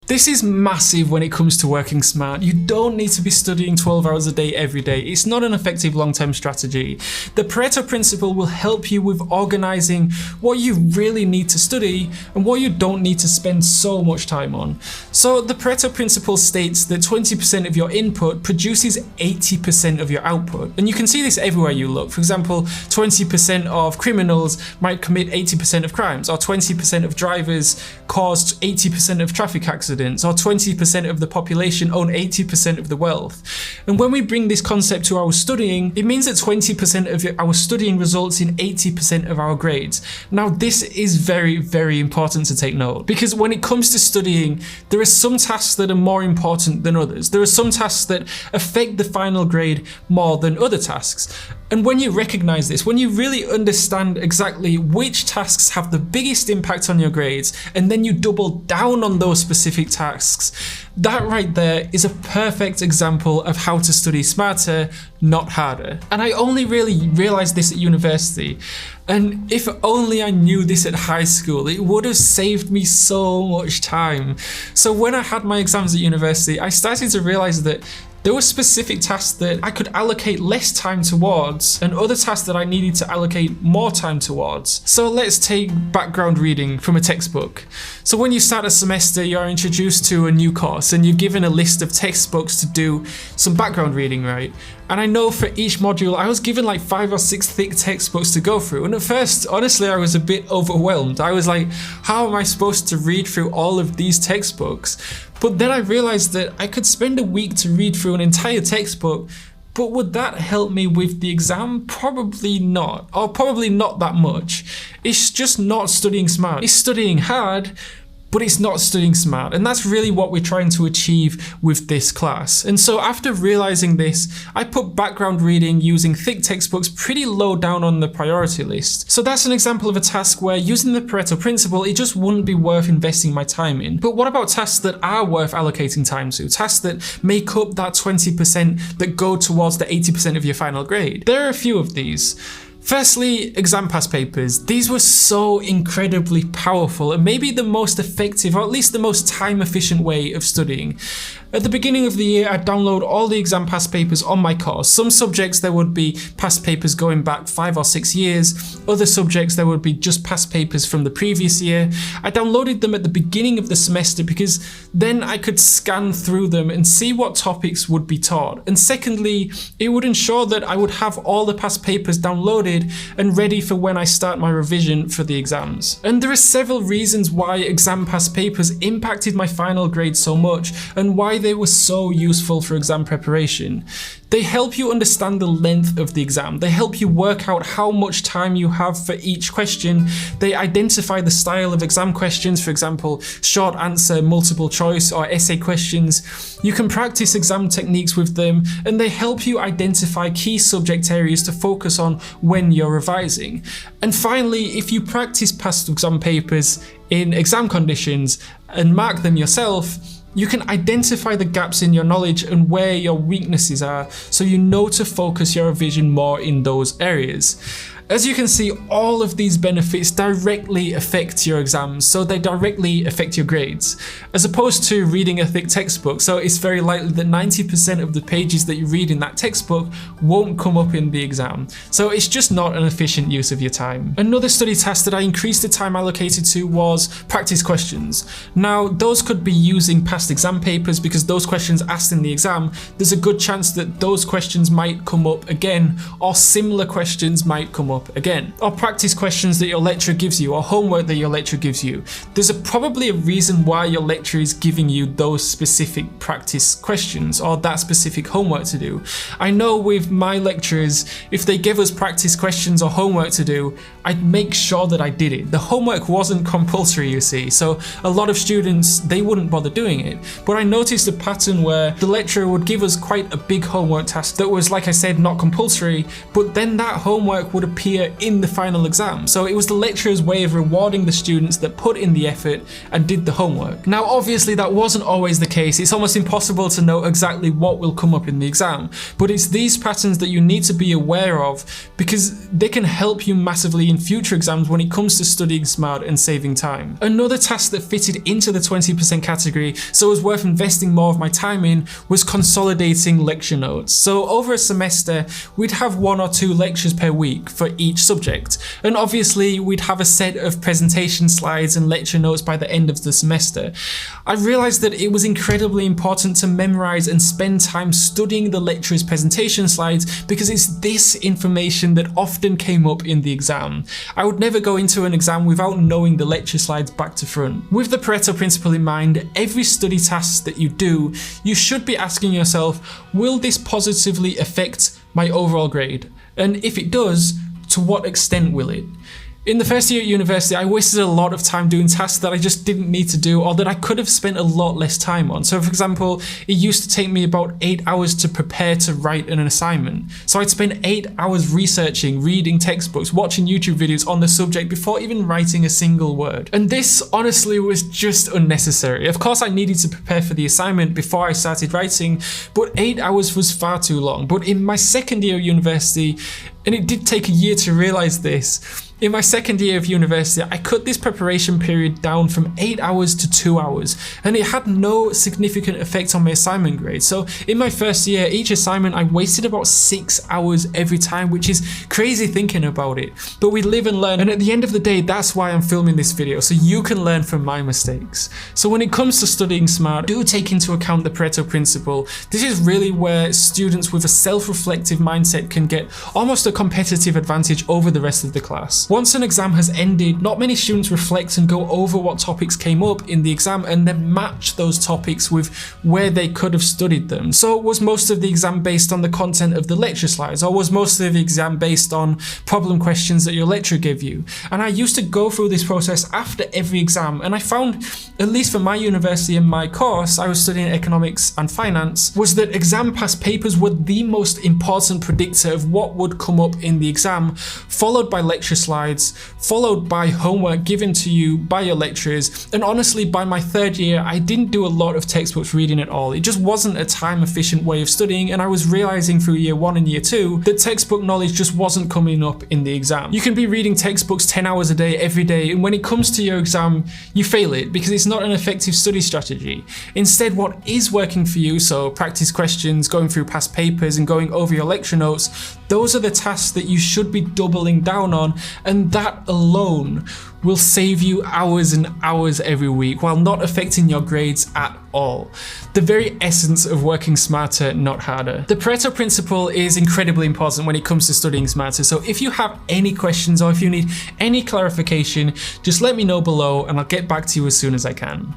This is massive when it comes to working smart. You don't need to be studying 12 hours a day every day. It's not an effective long-term strategy. The Pareto principle will help you with organizing what you really need to study and what you don't need to spend so much time on. So the Pareto principle states that 20% of your input produces 80% of your output. And you can see this everywhere you look. For example, 20% of criminals might commit 80% of crimes, or 20% of drivers caused 80% of traffic accidents, or 20% of the population own 80% of the wealth. And when we bring this concept to our studying, it means that 20% of our studying results in 80% of our grades. Now, this is very, very important to take note, because when it comes to studying, there are some tasks that are more important than others. There are some tasks that affect the final grade more than other tasks. And when you recognize this, when you really understand exactly which tasks have the biggest impact on your grades, and then you double down on those specific tasks, that right there is a perfect example of how to study smarter, not harder. And I only really realized this at university. And if only I knew this at high school, it would have saved me so much time. So when I had my exams at university, I started to realize that there were specific tasks that I could allocate less time towards and other tasks that I needed to allocate more time towards. So let's take background reading from a textbook. So when you start a semester, you're introduced to a new course and you're given a list of textbooks to do some background reading, right? And I know for each module, I was given like 5 or 6 thick textbooks to go through. And at first, honestly, I was a bit overwhelmed. I was like, how am I supposed to read through all of these textbooks? But then I realized that I could spend a week to read through an entire textbook, but would that help me with the exam? Probably not, or probably not that much. It's just not studying smart. It's studying hard, but it's not studying smart. And that's really what we're trying to achieve with this class. And so after realizing this, I put background reading using thick textbooks pretty low down on the priority list. So that's an example of a task where using the Pareto principle, it just wouldn't be worth investing my time in. But what about tasks that are worth allocating time to? Tasks that make up that 20% that go towards the 80% of your final grade? There are a few of these. Firstly, exam past papers. These were so incredibly powerful and maybe the most effective, or at least the most time efficient way of studying. At the beginning of the year, I'd download all the exam past papers on my course. Some subjects there would be past papers going back 5 or 6 years. Other subjects there would be just past papers from the previous year. I downloaded them at the beginning of the semester because then I could scan through them and see what topics would be taught. And secondly, it would ensure that I would have all the past papers downloaded and ready for when I start my revision for the exams. And there are several reasons why exam past papers impacted my final grade so much and why they were so useful for exam preparation. They help you understand the length of the exam. They help you work out how much time you have for each question. They identify the style of exam questions, for example, short answer, multiple choice, or essay questions. You can practice exam techniques with them, and they help you identify key subject areas to focus on when you're revising. And finally, if you practice past exam papers in exam conditions and mark them yourself, you can identify the gaps in your knowledge and where your weaknesses are, so you know to focus your revision more in those areas. As you can see, all of these benefits directly affect your exams, so they directly affect your grades, as opposed to reading a thick textbook. So it's very likely that 90% of the pages that you read in that textbook won't come up in the exam. So it's just not an efficient use of your time. Another study task that I increased the time allocated to was practice questions. Now, those could be using past exam papers, because those questions asked in the exam, there's a good chance that those questions might come up again, or similar questions might come up again, or practice questions that your lecturer gives you, or homework that your lecturer gives you. There's probably a reason why your lecturer is giving you those specific practice questions or that specific homework to do. I know with my lecturers, if they give us practice questions or homework to do, I'd make sure that I did it. The homework wasn't compulsory, you see, so a lot of students, they wouldn't bother doing it. But I noticed a pattern where the lecturer would give us quite a big homework task that was, like I said, not compulsory, but then that homework would appear appear in the final exam. So it was the lecturer's way of rewarding the students that put in the effort and did the homework. Now obviously that wasn't always the case. It's almost impossible to know exactly what will come up in the exam, but it's these patterns that you need to be aware of because they can help you massively in future exams when it comes to studying smart and saving time. Another task that fitted into the 20% category, so was worth investing more of my time in, was consolidating lecture notes. So over a semester, we'd have 1 or 2 lectures per week for each subject. And obviously we'd have a set of presentation slides and lecture notes by the end of the semester. I realized that it was incredibly important to memorize and spend time studying the lecturer's presentation slides because it's this information that often came up in the exam. I would never go into an exam without knowing the lecture slides back to front. With the Pareto principle in mind, every study task that you do, you should be asking yourself, will this positively affect my overall grade? And if it does, to what extent will it? In the first year at university, I wasted a lot of time doing tasks that I just didn't need to do or that I could have spent a lot less time on. So for example, it used to take me about 8 hours to prepare to write an assignment. So I'd spend 8 hours researching, reading textbooks, watching YouTube videos on the subject before even writing a single word. And this honestly was just unnecessary. Of course I needed to prepare for the assignment before I started writing, but 8 hours was far too long. But in my second year of university, and it did take a year to realize this, in my second year of university, I cut this preparation period down from 8 hours to 2 hours, and it had no significant effect on my assignment grade. So in my first year, each assignment I wasted about 6 hours every time, which is crazy thinking about it. But we live and learn, and at the end of the day, that's why I'm filming this video, so you can learn from my mistakes. So when it comes to studying smart, do take into account the Pareto principle. This is really where students with a self-reflective mindset can get almost a competitive advantage over the rest of the class. Once an exam has ended, not many students reflect and go over what topics came up in the exam and then match those topics with where they could have studied them. So was most of the exam based on the content of the lecture slides, or was most of the exam based on problem questions that your lecturer gave you? And I used to go through this process after every exam, and I found, at least for my university and my course, I was studying economics and finance, was that exam past papers were the most important predictor of what would come up in the exam, followed by lecture slides, followed by homework given to you by your lecturers. And honestly, by my third year, I didn't do a lot of textbooks reading at all. It just wasn't a time efficient way of studying, and I was realizing through year 1 and year 2 that textbook knowledge just wasn't coming up in the exam. You can be reading textbooks 10 hours a day every day, and when it comes to your exam, you fail it because it's not an effective study strategy. Instead, what is working for you, so practice questions, going through past papers and going over your lecture notes, those are the tasks that you should be doubling down on, and that alone will save you hours and hours every week while not affecting your grades at all. The very essence of working smarter, not harder. The Pareto principle is incredibly important when it comes to studying smarter, so if you have any questions or if you need any clarification, just let me know below and I'll get back to you as soon as I can.